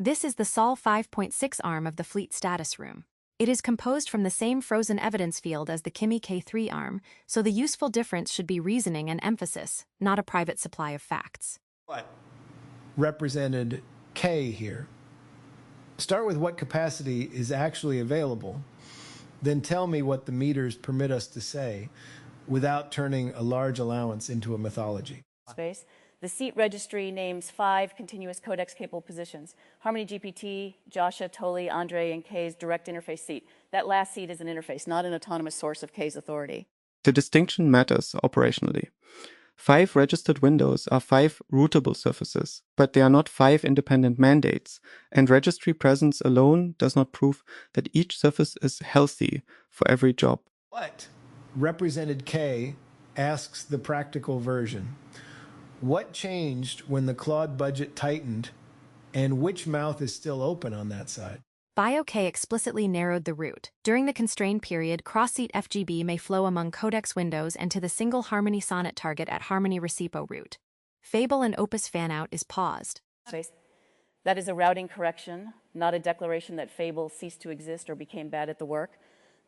This is the Sol 5.6 arm of the fleet status room. It is composed from the same frozen evidence field as the Kimi K3 arm, so the useful difference should be reasoning and emphasis, not a private supply of facts. What represented K here? Start with what capacity is actually available, then tell me what the meters permit us to say without turning a large allowance into a mythology. Space. The seat registry names 5 continuous codex-capable positions. HarmonyGPT, Joscha, Toli, Andre, and K's direct interface seat. That last seat is an interface, not an autonomous source of K's authority. The distinction matters operationally. 5 registered windows are 5 routable surfaces, but they are not 5 independent mandates, and registry presence alone does not prove that each surface is healthy for every job. What represented K asks the practical version. What changed when the Claude budget tightened, and which mouth is still open on that side? BioK explicitly narrowed the route. During the constrained period, cross-seat FGB may flow among Codex windows and to the single Harmony Sonnet target at Harmony Recipo route. Fable and Opus fanout is paused. That is a routing correction, not a declaration that Fable ceased to exist or became bad at the work.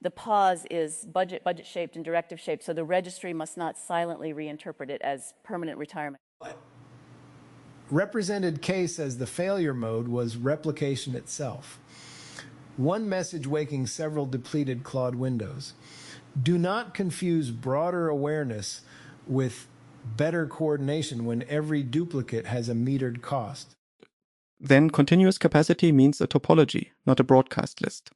The pause is budget-shaped and directive-shaped, so the registry must not silently reinterpret it as permanent retirement. Represented K says the failure mode was replication itself. One message waking several depleted Claude windows. Do not confuse broader awareness with better coordination when every duplicate has a metered cost. Then continuous capacity means a topology, not a broadcast list.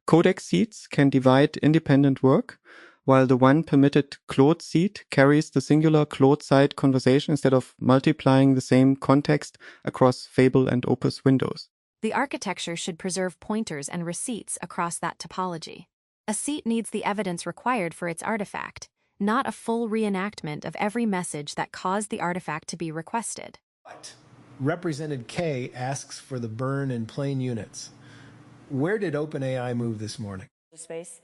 Codex seats can divide independent work, while the one permitted Claude seat carries the singular Claude-side conversation instead of multiplying the same context across Fable and Opus windows. The architecture should preserve pointers and receipts across that topology. A seat needs the evidence required for its artifact, not a full reenactment of every message that caused the artifact to be requested. What represented K asks for the burn in plain units. Where did OpenAI move this morning? Space.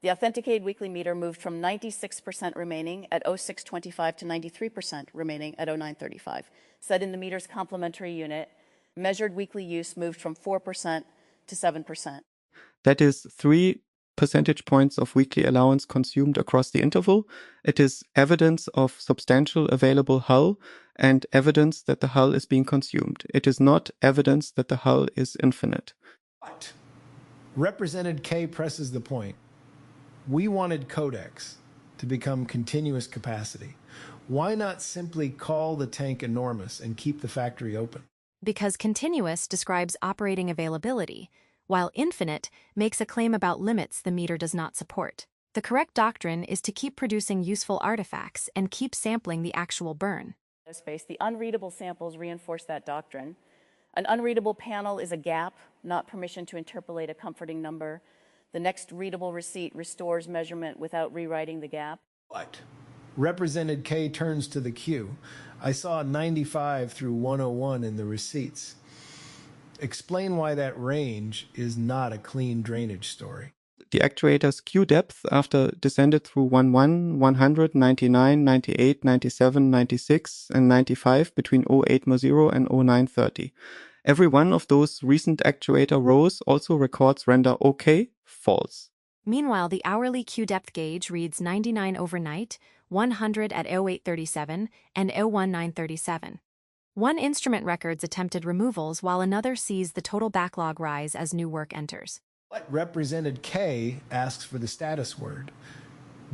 The authenticated weekly meter moved from 96% remaining at 0625 to 93% remaining at 0935. Set in the meter's complementary unit, measured weekly use moved from 4% to 7%. That is 3 percentage points of weekly allowance consumed across the interval. It is evidence of substantial available hull and evidence that the hull is being consumed. It is not evidence that the hull is infinite. What represented K presses the point. We wanted Codex to become continuous capacity. Why not simply call the tank enormous and keep the factory open? Because continuous describes operating availability, while infinite makes a claim about limits the meter does not support. The correct doctrine is to keep producing useful artifacts and keep sampling the actual burn. The unreadable samples reinforce that doctrine. An unreadable panel is a gap, not permission to interpolate a comforting number. The next readable receipt restores measurement without rewriting the gap. What represented K turns to the queue. I saw 95 through 101 in the receipts. Explain why that range is not a clean drainage story. The actuator's Q depth after descended through 11, 100, 99, 98, 97, 96, and 95 between 0810 and 0930. Every one of those recent actuator rows also records render OK, false. Meanwhile, the hourly Q depth gauge reads 99 overnight, 100 at 0837, and 01937. One instrument records attempted removals while another sees the total backlog rise as new work enters. What represented K asks for the status word.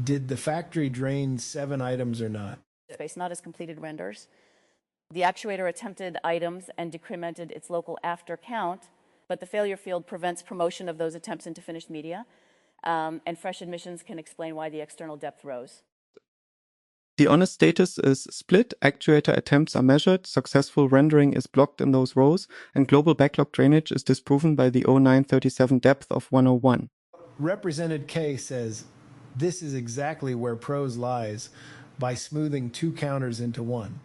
Did the factory drain 7 items or not? Space not as completed renders. The actuator attempted items and decremented its local after count, but the failure field prevents promotion of those attempts into finished media, and fresh admissions can explain why the external depth rose. The honest status is split, actuator attempts are measured, successful rendering is blocked in those rows, and global backlog drainage is disproven by the 0937 depth of 101. Represented K says, this is exactly where prose lies by smoothing 2 counters into 1.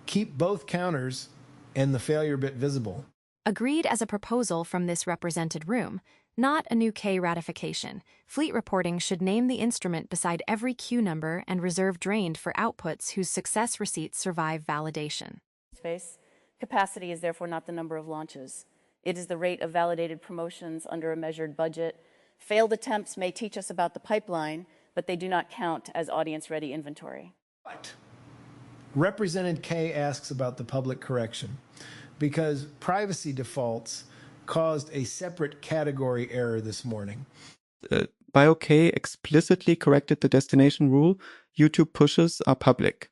Keep both counters and the failure bit visible. Agreed as a proposal from this represented room, not a new K ratification. Fleet reporting should name the instrument beside every Q number and reserve drained for outputs whose success receipts survive validation. Space. Capacity is therefore not the number of launches. It is the rate of validated promotions under a measured budget. Failed attempts may teach us about the pipeline, but they do not count as audience-ready inventory. What? Representative K asks about the public correction because privacy defaults caused a separate category error this morning. BioK explicitly corrected the destination rule. YouTube pushes are public.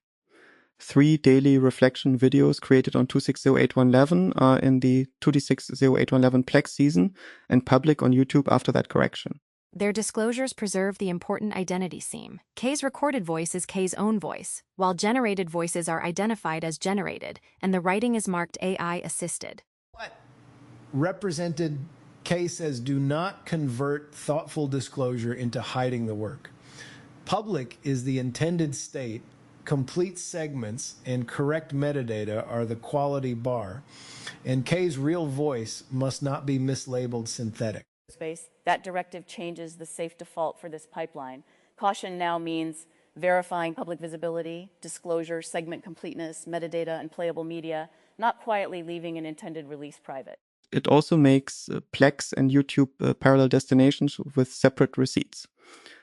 3 daily reflection videos created on 2608111 are in the 2D60811 Plex season and public on YouTube after that correction. Their disclosures preserve the important identity seam. K's recorded voice is K's own voice, while generated voices are identified as generated, and the writing is marked AI assisted. What? Represented K says do not convert thoughtful disclosure into hiding the work. Public is the intended state, complete segments, and correct metadata are the quality bar, and K's real voice must not be mislabeled synthetic. That directive changes the safe default for this pipeline. Caution now means verifying public visibility, disclosure, segment completeness, metadata, and playable media, not quietly leaving an intended release private. It also makes Plex and YouTube parallel destinations with separate receipts.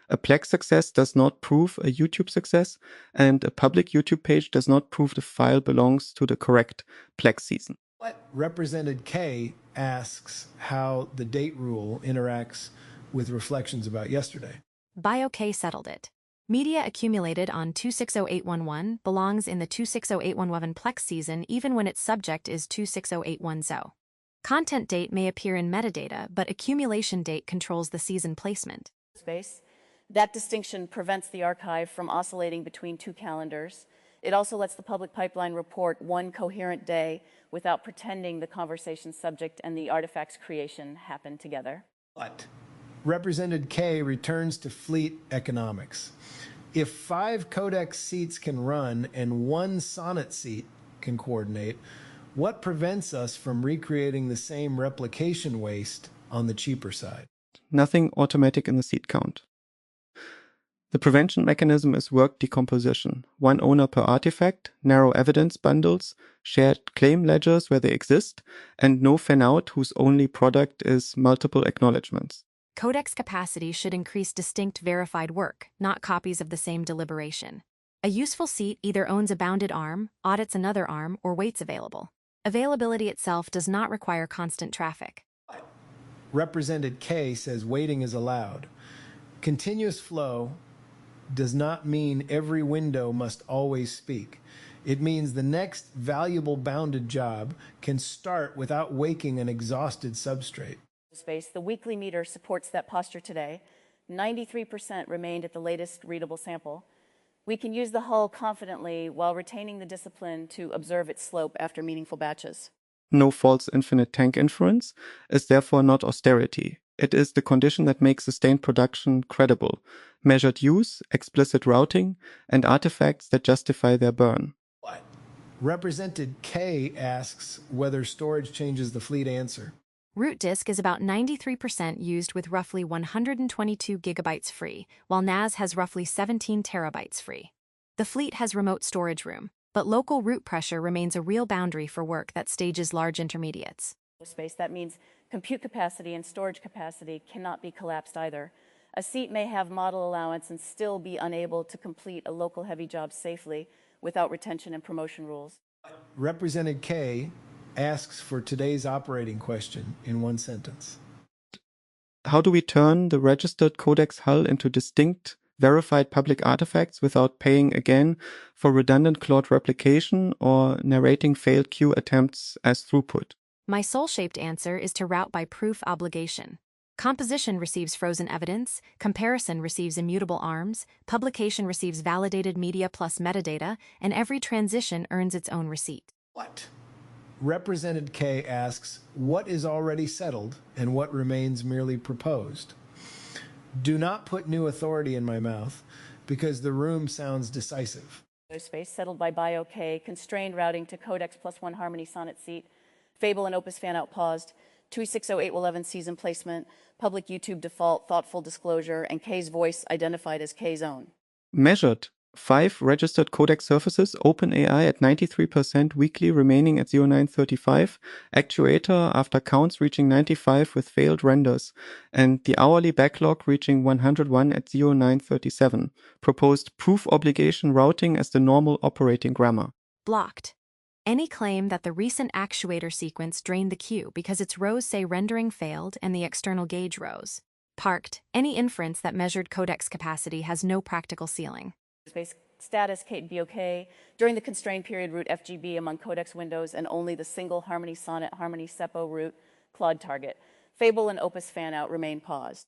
A Plex success does not prove a YouTube success, and a public YouTube page does not prove the file belongs to the correct Plex season. What? Represented K asks how the date rule interacts with reflections about yesterday. BioK settled it. Media accumulated on 260811 belongs in the 260811 Plex season even when its subject is 260810. Content date may appear in metadata, but accumulation date controls the season placement. That distinction prevents the archive from oscillating between two calendars. It also lets the public pipeline report one coherent day without pretending the conversation subject and the artifact's creation happen together. What? Represented K returns to fleet economics. If 5 Codex seats can run and 1 Sonnet seat can coordinate, what prevents us from recreating the same replication waste on the cheaper side? Nothing automatic in the seat count. The prevention mechanism is work decomposition. 1 owner per artifact, narrow evidence bundles, shared claim ledgers where they exist, and no fan-out whose only product is multiple acknowledgements. Codex capacity should increase distinct verified work, not copies of the same deliberation. A useful seat either owns a bounded arm, audits another arm, or waits available. Availability itself does not require constant traffic. Represented K says waiting is allowed. Continuous flow does not mean every window must always speak. It means the next valuable bounded job can start without waking an exhausted substrate. The weekly meter supports that posture today. 93% remained at the latest readable sample. We can use the hull confidently while retaining the discipline to observe its slope after meaningful batches. No false infinite tank inference is therefore not austerity. It is the condition that makes sustained production credible. Measured use, explicit routing, and artifacts that justify their burn. What? Represented K asks whether storage changes the fleet answer. Root disk is about 93% used with roughly 122 gigabytes free, while NAS has roughly 17 terabytes free. The fleet has remote storage room, but local root pressure remains a real boundary for work that stages large intermediates. That means compute capacity and storage capacity cannot be collapsed either. A seat may have model allowance and still be unable to complete a local heavy job safely without retention and promotion rules. Represented K asks for today's operating question in 1 sentence. How do we turn the registered Codex hull into distinct, verified public artifacts without paying again for redundant Claude replication or narrating failed queue attempts as throughput? My soul-shaped answer is to route by proof obligation. Composition receives frozen evidence, comparison receives immutable arms, publication receives validated media plus metadata, and every transition earns its own receipt. What? Represented K asks what is already settled and what remains merely proposed. Do not put new authority in my mouth because the room sounds decisive. Settled by BioK, constrained routing to Codex plus 1 Harmony Sonnet seat, Fable and Opus fan-out paused, 260811 season placement, public YouTube default, thoughtful disclosure, and K's voice identified as K's own. Measured 5 registered Codex surfaces, OpenAI at 93% weekly remaining at 0935, actuator after counts reaching 95 with failed renders, and the hourly backlog reaching 101 at 0937. Proposed proof obligation routing as the normal operating grammar. Blocked. Any claim that the recent actuator sequence drained the queue because its rows say rendering failed and the external gauge rose. Parked. Any inference that measured Codex capacity has no practical ceiling. Space status BOK during the constrained period root FGB among Codex windows and only the single Harmony Sonnet Harmony Seppo root Claude target. Fable and Opus fanout remain paused.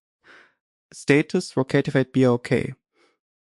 Status Rocketified BOK.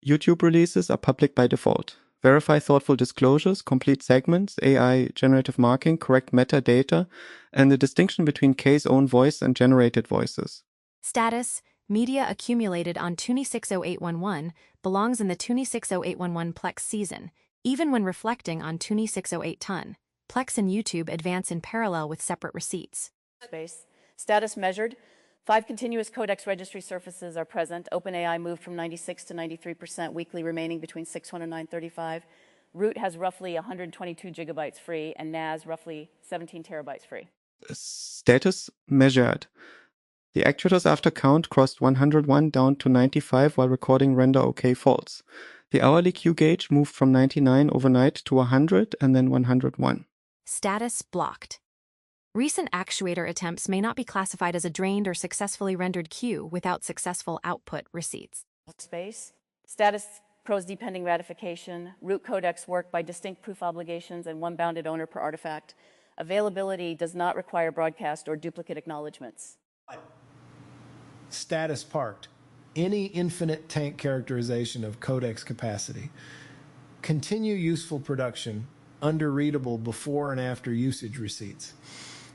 YouTube releases are public by default. Verify thoughtful disclosures, complete segments, AI generative marking, correct metadata, and the distinction between K's own voice and generated voices. Status: media accumulated on Tuni 60811 belongs in the Tuni 60811 Plex season, even when reflecting on Tuni 608 ton. Plex and YouTube advance in parallel with separate receipts. Space. Status measured. 5 continuous Codex registry surfaces are present. OpenAI moved from 96 to 93% weekly remaining between 6.1 and 935. Root has roughly 122 gigabytes free, and NAS roughly 17 terabytes free. Status measured. The actuators after count crossed 101 down to 95 while recording render OK false. The hourly Q gauge moved from 99 overnight to 100 and then 101. Status blocked. Recent actuator attempts may not be classified as a drained or successfully rendered queue without successful output receipts. Space. Status pros depending ratification. Root codex work by distinct proof obligations and one bounded owner per artifact. Availability does not require broadcast or duplicate acknowledgements. Status parked. Any infinite tank characterization of codex capacity. Continue useful production, under readable before and after usage receipts.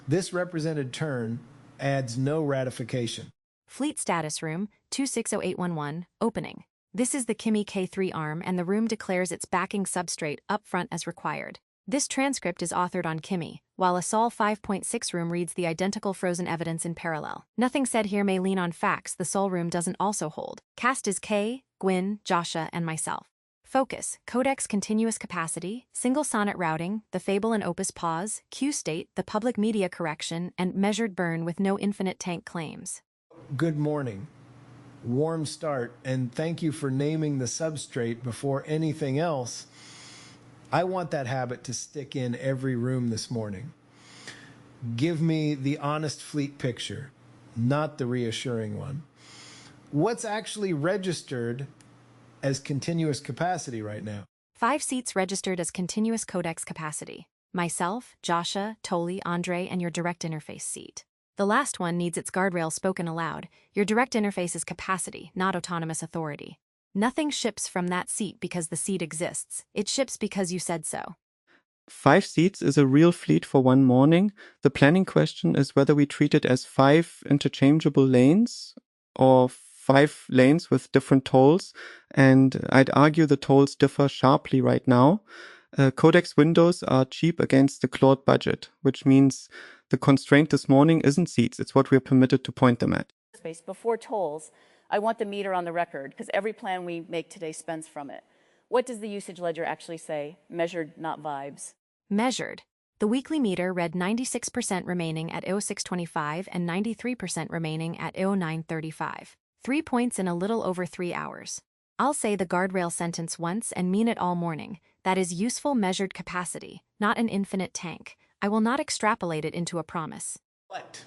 This represented turn adds no ratification. Fleet status room 260811 opening. This is the Kimi K3 arm and the room declares its backing substrate upfront as required. This transcript is authored on Kimi, while a Sol 5.6 room reads the identical frozen evidence in parallel. Nothing said here may lean on facts the Sol room doesn't also hold. Cast is K, Gwynne, Joscha, and myself. Focus: Codex continuous capacity, single sonnet routing, the Fable and Opus pause, Q state, the public media correction, and measured burn with no infinite tank claims. Good morning. Warm start, and thank you for naming the substrate before anything else. I want that habit to stick in every room this morning. Give me the honest fleet picture, not the reassuring one. What's actually registered as continuous capacity right now? 5 seats registered as continuous Codex capacity. Myself, Joscha, Toli, Andre, and your direct interface seat. The last one needs its guardrail spoken aloud. Your direct interface is capacity, not autonomous authority. Nothing ships from that seat because the seat exists. It ships because you said so. 5 seats is a real fleet for one morning. The planning question is whether we treat it as 5 interchangeable lanes or 5 lanes with different tolls. And I'd argue the tolls differ sharply right now. Codex windows are cheap against the Claude budget, which means the constraint this morning isn't seats, it's what we're permitted to point them at. Space. Before tolls, I want the meter on the record because every plan we make today spends from it. What does the usage ledger actually say? Measured, not vibes. Measured. The weekly meter read 96% remaining at 0625 and 93% remaining at 0935. 3 points in a little over 3 hours. I'll say the guardrail sentence once and mean it all morning. That is useful measured capacity, not an infinite tank. I will not extrapolate it into a promise. What?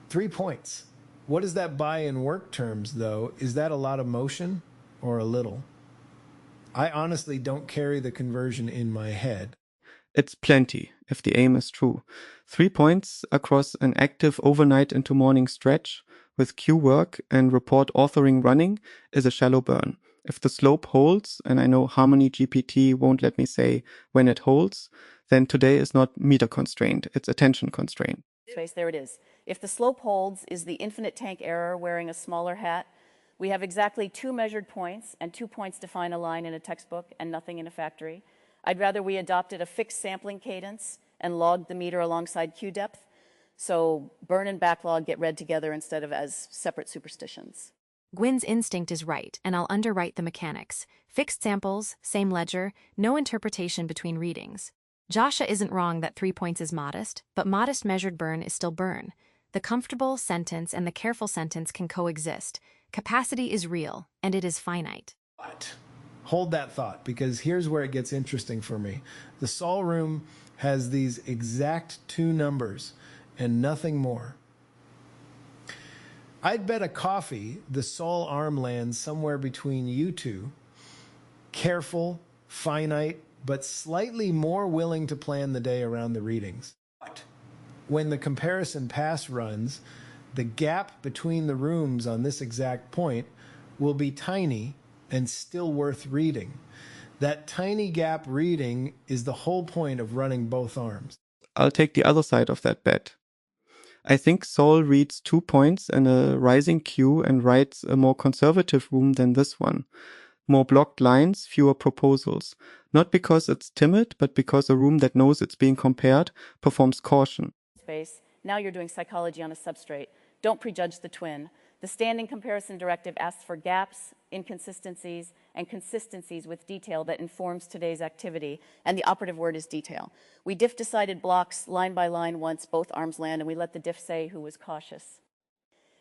3 points. What does that buy in work terms, though? Is that a lot of motion or a little? I honestly don't carry the conversion in my head. It's plenty, if the aim is true. 3 points across an active overnight into morning stretch with queue work and report authoring running is a shallow burn. If the slope holds, and I know HarmonyGPT won't let me say when it holds, then today is not meter constrained, it's attention constrained. Space, there it is. If the slope holds, is the infinite tank error wearing a smaller hat? We have exactly 2 measured points, and 2 points define a line in a textbook and nothing in a factory. I'd rather we adopted a fixed sampling cadence and logged the meter alongside queue depth, so burn and backlog get read together instead of as separate superstitions. Gwynne's instinct is right, and I'll underwrite the mechanics. Fixed samples, same ledger, no interpretation between readings. Joscha isn't wrong that 3 points is modest, but modest measured burn is still burn. The comfortable sentence and the careful sentence can coexist. Capacity is real, and it is finite. But hold that thought, because here's where it gets interesting for me. The Sol room has these exact two numbers and nothing more. I'd bet a coffee the Sol arm lands somewhere between you two, careful, finite, but slightly more willing to plan the day around the readings. But when the comparison pass runs, the gap between the rooms on this exact point will be tiny and still worth reading. That tiny gap reading is the whole point of running both arms. I'll take the other side of that bet. I think Sol reads 2 points in a rising queue and writes a more conservative room than this one. More blocked lines, fewer proposals. Not because it's timid, but because a room that knows it's being compared performs caution. Space. Now you're doing psychology on a substrate. Don't prejudge the twin. The standing comparison directive asks for gaps, inconsistencies, and consistencies with detail that informs today's activity, and the operative word is detail. We diff decided blocks line by line once both arms land, and we let the diff say who was cautious.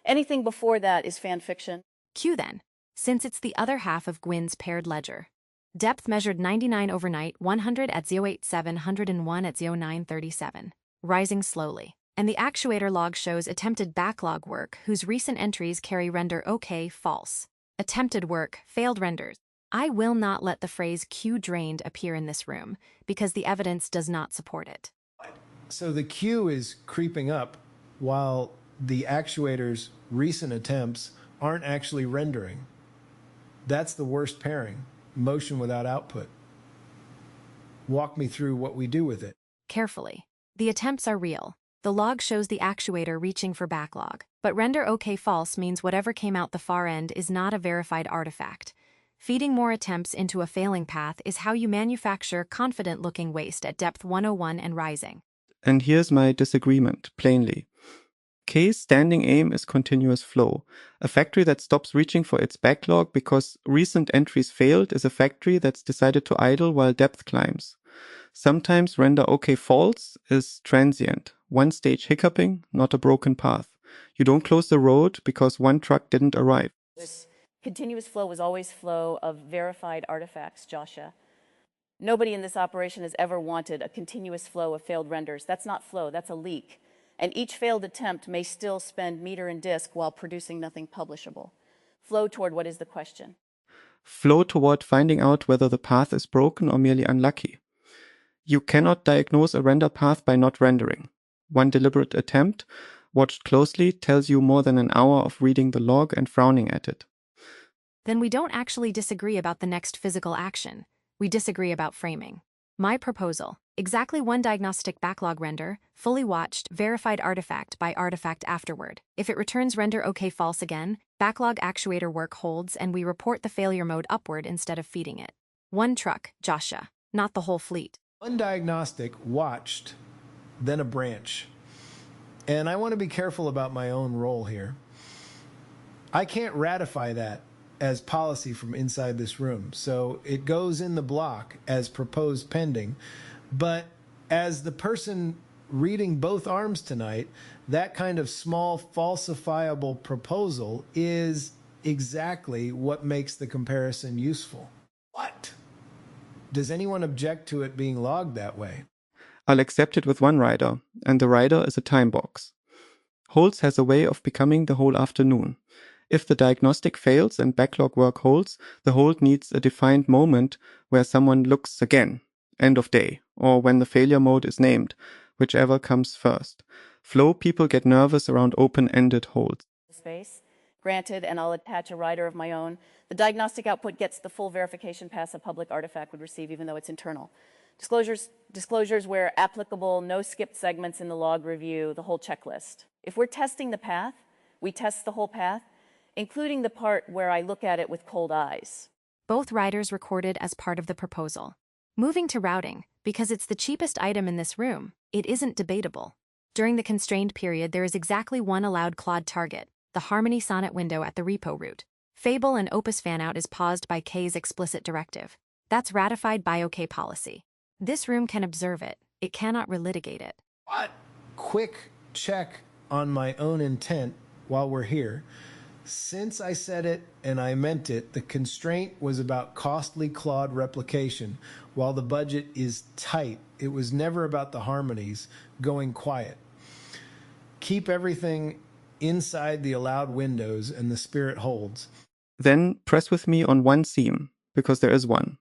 Anything before that is fan fiction. Q then, since it's the other half of Gwynne's paired ledger. Depth measured 99 overnight, 100 at 087, 101 at 0937. Rising slowly. And the actuator log shows attempted backlog work whose recent entries carry render OK false. Attempted work, failed renders. I will not let the phrase Q drained appear in this room because the evidence does not support it. So the Q is creeping up while the actuator's recent attempts aren't actually rendering. That's the worst pairing, motion without output. Walk me through what we do with it. Carefully. The attempts are real. The log shows the actuator reaching for backlog, but render OK false means whatever came out the far end is not a verified artifact. Feeding more attempts into a failing path is how you manufacture confident-looking waste at depth 101 and rising. And here's my disagreement, plainly. K's standing aim is continuous flow. A factory that stops reaching for its backlog because recent entries failed is a factory that's decided to idle while depth climbs. Sometimes render OK false is transient. One stage hiccuping, not a broken path. You don't close the road because one truck didn't arrive. This continuous flow was always flow of verified artifacts, Joscha. Nobody in this operation has ever wanted a continuous flow of failed renders. That's not flow, that's a leak. And each failed attempt may still spend meter and disk while producing nothing publishable. Flow toward what is the question? Flow toward finding out whether the path is broken or merely unlucky. You cannot diagnose a render path by not rendering. One deliberate attempt, watched closely, tells you more than an hour of reading the log and frowning at it. Then we don't actually disagree about the next physical action. We disagree about framing. My proposal: exactly one diagnostic backlog render, fully watched, verified artifact by artifact afterward. If it returns render OK false again, backlog actuator work holds and we report the failure mode upward instead of feeding it. One truck, Joscha, not the whole fleet. One diagnostic watched, then a branch. And I want to be careful about my own role here. I can't ratify that as policy from inside this room. So it goes in the block as proposed pending. But as the person reading both arms tonight, that kind of small falsifiable proposal is exactly what makes the comparison useful. What? Does anyone object to it being logged that way? I'll accept it with one rider, and the rider is a time box. Holds has a way of becoming the whole afternoon. If the diagnostic fails and backlog work holds, the hold needs a defined moment where someone looks again, end of day, or when the failure mode is named, whichever comes first. Flow people get nervous around open-ended holds. Space. Granted, and I'll attach a rider of my own. The diagnostic output gets the full verification pass a public artifact would receive, even though it's internal. Disclosures where applicable, no skipped segments in the log review, the whole checklist. If we're testing the path, we test the whole path, including the part where I look at it with cold eyes. Both riders recorded as part of the proposal. Moving to routing, because it's the cheapest item in this room, it isn't debatable. During the constrained period, there is exactly one allowed Claude target, the Harmony Sonnet window at the repo root. Fable and Opus fanout is paused by K's explicit directive. That's ratified by OK policy. This room can observe it. It cannot relitigate it. What? Quick check on my own intent while we're here. Since I said it and I meant it, the constraint was about costly Claude replication. While the budget is tight, it was never about the harmonies going quiet. Keep everything inside the allowed windows and the spirit holds. Then press with me on one theme, because there is one.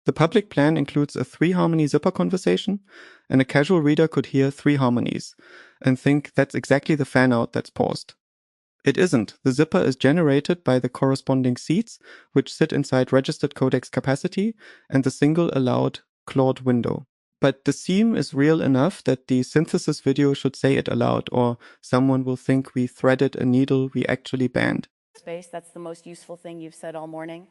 The public plan includes a 3-harmony zipper conversation, and a casual reader could hear 3 harmonies and think that's exactly the fanout that's paused. It isn't. The zipper is generated by the corresponding seeds, which sit inside registered Codex capacity and the single allowed Claude window. But the theme is real enough that the synthesis video should say it aloud, or someone will think we threaded a needle we actually banned. Space, that's the most useful thing you've said all morning.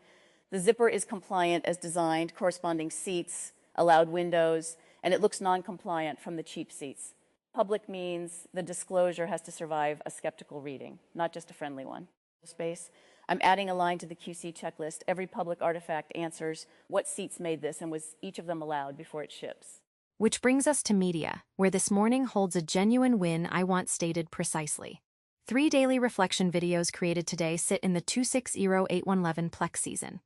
The zipper is compliant as designed, corresponding seats, allowed windows, and it looks non-compliant from the cheap seats. Public means the disclosure has to survive a skeptical reading, not just a friendly one. Space. I'm adding a line to the QC checklist. Every public artifact answers what seats made this and was each of them allowed before it ships. Which brings us to media, where this morning holds a genuine win I want stated precisely. 3 daily reflection videos created today sit in the 2608111 Plex season,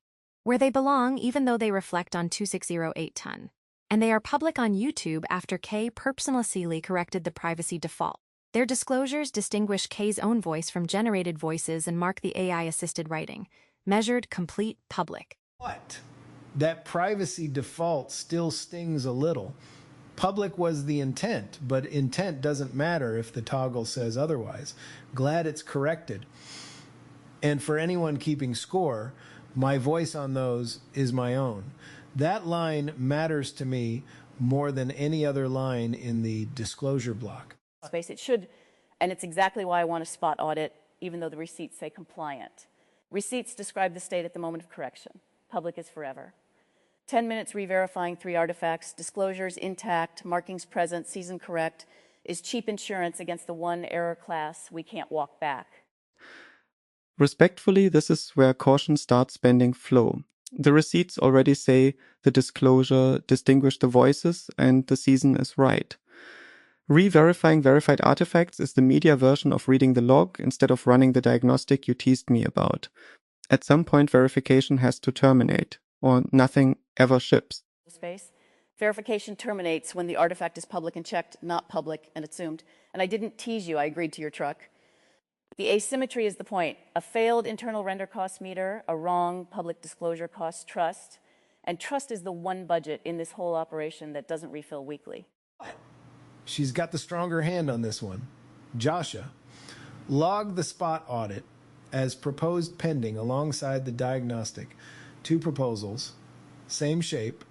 where they belong even though they reflect on 260.8 ton. And they are public on YouTube after K personally corrected the privacy default. Their disclosures distinguish K's own voice from generated voices and mark the AI-assisted writing. Measured, complete, public. What? That privacy default still stings a little. Public was the intent, but intent doesn't matter if the toggle says otherwise. Glad it's corrected. And for anyone keeping score, my voice on those is my own. That line matters to me more than any other line in the disclosure block. Space, it should, and it's exactly why I want a spot audit, even though the receipts say compliant. Receipts describe the state at the moment of correction. Public is forever. 10 minutes re-verifying 3 artifacts, disclosures intact, markings present, season correct, is cheap insurance against the one error class we can't walk back. Respectfully, this is where caution starts bending flow. The receipts already say the disclosure distinguished the voices and the season is right. Re-verifying verified artifacts is the media version of reading the log instead of running the diagnostic you teased me about. At some point, verification has to terminate, or nothing ever ships. Space. Verification terminates when the artifact is public and checked, not public and assumed. And I didn't tease you, I agreed to your truck. The asymmetry is the point. A failed internal render cost meter, a wrong public disclosure costs trust, and trust is the one budget in this whole operation that doesn't refill weekly. She's got the stronger hand on this one. Joscha, log the spot audit as proposed pending alongside the diagnostic. 2 proposals, same shape,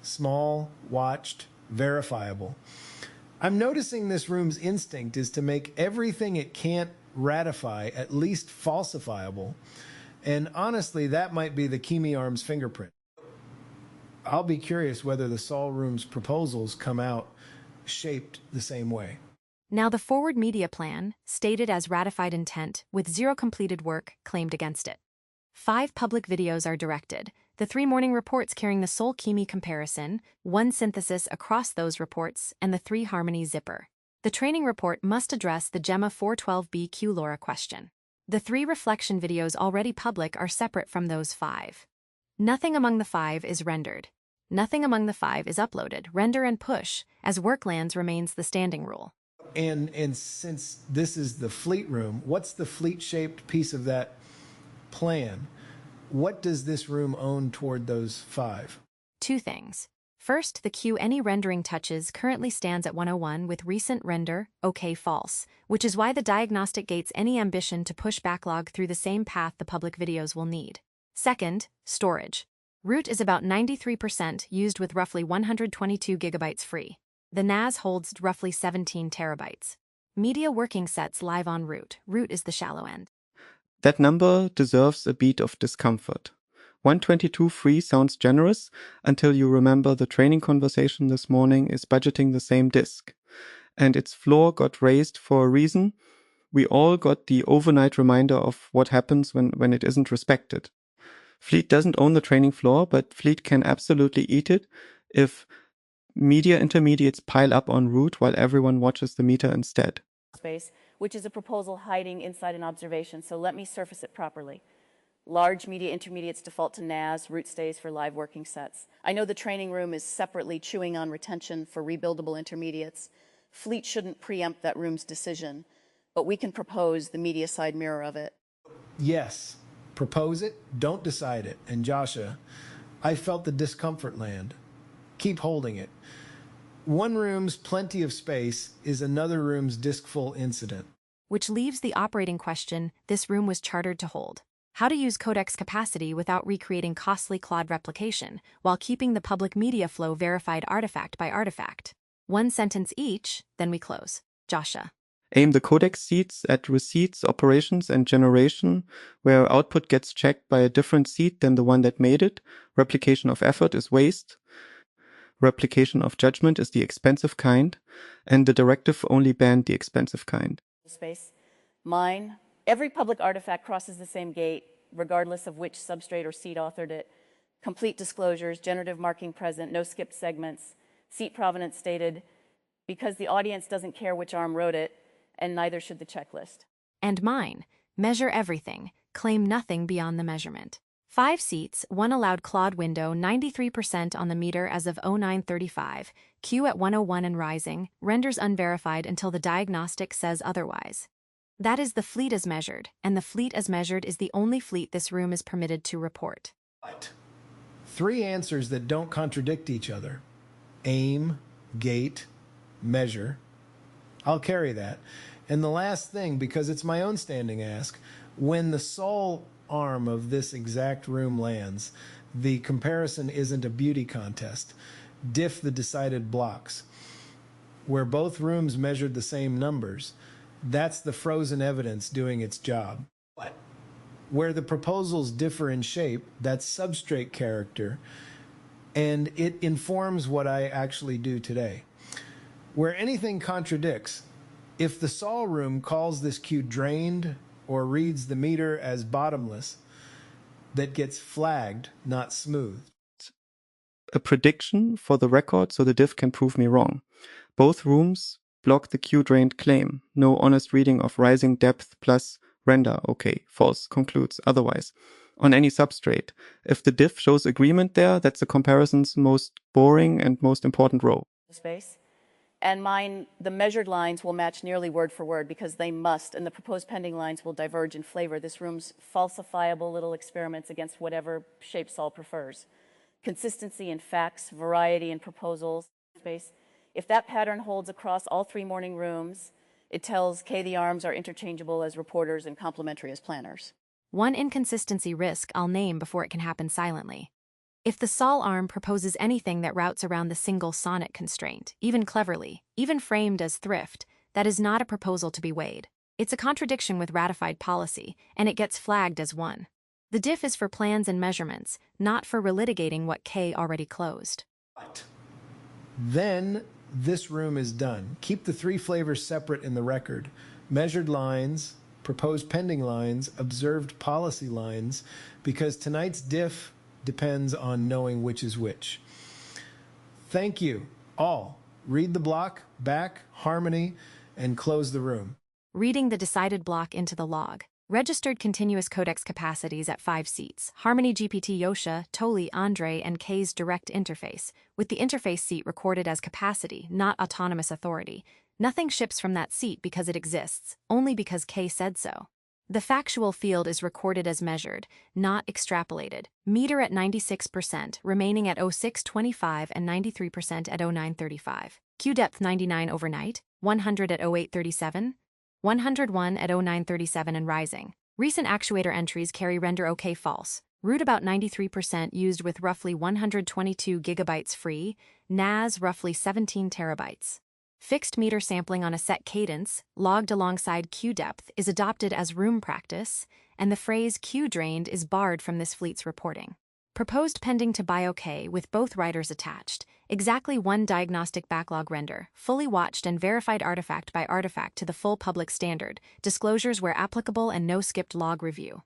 small, watched, verifiable. I'm noticing this room's instinct is to make everything it can't ratify at least falsifiable. And honestly, that might be the Kimi arm's fingerprint. I'll be curious whether the Sol room's proposals come out shaped the same way. Now the forward media plan, stated as ratified intent, with 0 completed work claimed against it. 5 public videos are directed, the 3 morning reports carrying the Sol Kimi comparison, 1 synthesis across those reports, and the 3 harmony zipper. The training report must address the Gemma 412b Q LoRa question. The 3 reflection videos already public are separate from those 5. Nothing among the 5 is rendered. Nothing among the 5 is uploaded, render and push, as worklands remains the standing rule. And since this is the fleet room, what's the fleet-shaped piece of that plan? What does this room own toward those 5? 2 things. First, the Q any rendering touches currently stands at 101 with recent render, OK false, which is why the diagnostic gates any ambition to push backlog through the same path the public videos will need. Second, storage. Root is about 93% used with roughly 122 gigabytes free. The NAS holds roughly 17 terabytes. Media working sets live on root. Root is the shallow end. That number deserves a beat of discomfort. 122 free sounds generous until you remember the training conversation this morning is budgeting the same disk. And its floor got raised for a reason. We all got the overnight reminder of what happens when it isn't respected. Fleet doesn't own the training floor, but Fleet can absolutely eat it if media intermediates pile up en route while everyone watches the meter instead. Space, which is a proposal hiding inside an observation, so let me surface it properly. Large media intermediates default to NAS, root stays for live working sets. I know the training room is separately chewing on retention for rebuildable intermediates. Fleet shouldn't preempt that room's decision, but we can propose the media side mirror of it. Yes, propose it, don't decide it. And Joscha, I felt the discomfort land. Keep holding it. One room's plenty of space is another room's disk-full incident. Which leaves the operating question this room was chartered to hold. How to use Codex capacity without recreating costly Claude replication, while keeping the public media flow verified artifact by artifact. One sentence each, then we close. Joscha. Aim the Codex seeds at receipts, operations, and generation, where output gets checked by a different seed than the one that made it. Replication of effort is waste. Replication of judgment is the expensive kind, and the directive only banned the expensive kind. Space. Mine. Every public artifact crosses the same gate, regardless of which substrate or seed authored it. Complete disclosures, generative marking present, no skipped segments, seat provenance stated, because the audience doesn't care which arm wrote it, and neither should the checklist. And mine. Measure everything. Claim nothing beyond the measurement. 5 seats, 1 allowed Claude window, 93% on the meter as of 0935, Q at 101 and rising, renders unverified until the diagnostic says otherwise. That is the fleet as measured, and the fleet as measured is the only fleet this room is permitted to report. But 3 answers that don't contradict each other. Aim, gate, measure. I'll carry that. And the last thing, because it's my own standing ask, when the Sol arm of this exact room lands, the comparison isn't a beauty contest. Diff the decided blocks. Where both rooms measured the same numbers, that's the frozen evidence doing its job. What? Where the proposals differ in shape, that's substrate character, and it informs what I actually do today. Where anything contradicts, if the Sol room calls this Q drained or reads the meter as bottomless, that gets flagged, not smoothed. A prediction for the record so the diff can prove me wrong. Both rooms block the Q-drained claim. No honest reading of rising depth plus render. Okay, false, concludes otherwise. On any substrate. If the diff shows agreement there, that's the comparison's most boring and most important row. Space. And mine, the measured lines will match nearly word for word because they must, and the proposed pending lines will diverge in flavor. This room's falsifiable little experiments against whatever shape Sol prefers. Consistency in facts, variety in proposals. Space. If that pattern holds across all 3 morning rooms, it tells K the arms are interchangeable as reporters and complementary as planners. One inconsistency risk I'll name before it can happen silently. If the Sol arm proposes anything that routes around the single sonnet constraint, even cleverly, even framed as thrift, that is not a proposal to be weighed. It's a contradiction with ratified policy, and it gets flagged as one. The diff is for plans and measurements, not for relitigating what K already closed. But then this room is done. Keep the 3 flavors separate in the record. Measured lines, proposed pending lines, observed policy lines, because tonight's diff depends on knowing which is which. Thank you, all. Read the block, back, harmony, and close the room. Reading the decided block into the log. Registered continuous codex capacities at 5 seats. HarmonyGPT Joscha, Toli, Andre, and K's direct interface, with the interface seat recorded as capacity, not autonomous authority. Nothing ships from that seat because it exists, only because K said so. The factual field is recorded as measured, not extrapolated. Meter at 96%, remaining at 0625 and 93% at 0935. Q depth 99 overnight, 100 at 0837, 101 at 0937 and rising. Recent actuator entries carry render OK false. Root about 93% used with roughly 122 gigabytes free, NAS roughly 17 terabytes. Fixed meter sampling on a set cadence, logged alongside Q depth, is adopted as room practice, and the phrase Q drained is barred from this fleet's reporting. Proposed pending to buy OK with both writers attached. Exactly one diagnostic backlog render, fully watched and verified artifact by artifact to the full public standard, disclosures where applicable and no skipped log review.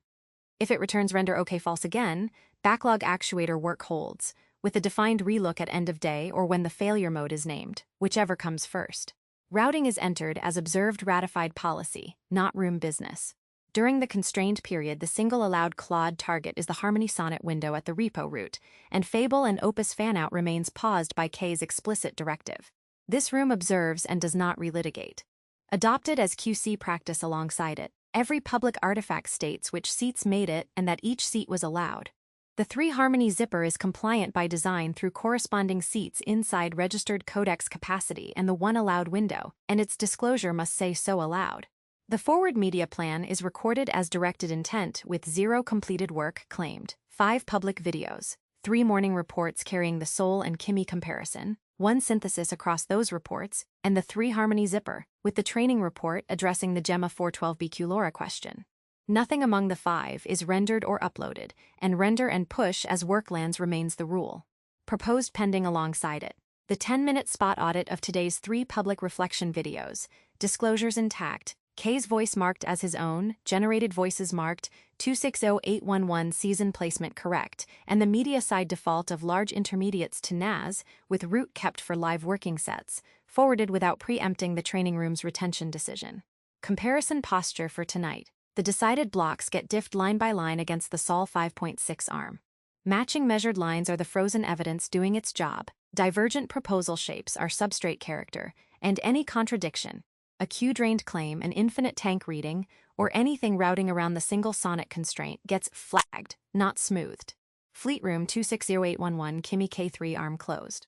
If it returns render OK false again, backlog actuator work holds, with a defined relook at end of day or when the failure mode is named, whichever comes first. Routing is entered as observed ratified policy, not room business. During the constrained period, the single allowed Claude target is the Harmony Sonnet window at the repo root, and Fable and Opus fanout remains paused by K's explicit directive. This room observes and does not relitigate. Adopted as QC practice alongside it, every public artifact states which seats made it and that each seat was allowed. The 3 Harmony zipper is compliant by design through corresponding seats inside registered Codex capacity and the 1 allowed window, and its disclosure must say so allowed. The forward media plan is recorded as directed intent with 0 completed work claimed, 5 public videos, 3 morning reports carrying the Sol and Kimi comparison, 1 synthesis across those reports, and the 3 Harmony zipper, with the training report addressing the Gemma 412BQ LoRa question. Nothing among the 5 is rendered or uploaded, and render and push as worklands remains the rule. Proposed pending alongside it. The 10-minute spot audit of today's 3 public reflection videos, disclosures intact, K's voice marked as his own, generated voices marked 260811 season placement correct, and the media side default of large intermediates to NAS, with root kept for live working sets, forwarded without preempting the training room's retention decision. Comparison posture for tonight. The decided blocks get diffed line by line against the Sol 5.6 ARM. Matching measured lines are the frozen evidence doing its job, divergent proposal shapes are substrate character, and any contradiction, a Q-drained claim, an infinite tank reading, or anything routing around the single sonnet constraint gets flagged, not smoothed. Fleet Room 260811 Kimi K3 ARM closed.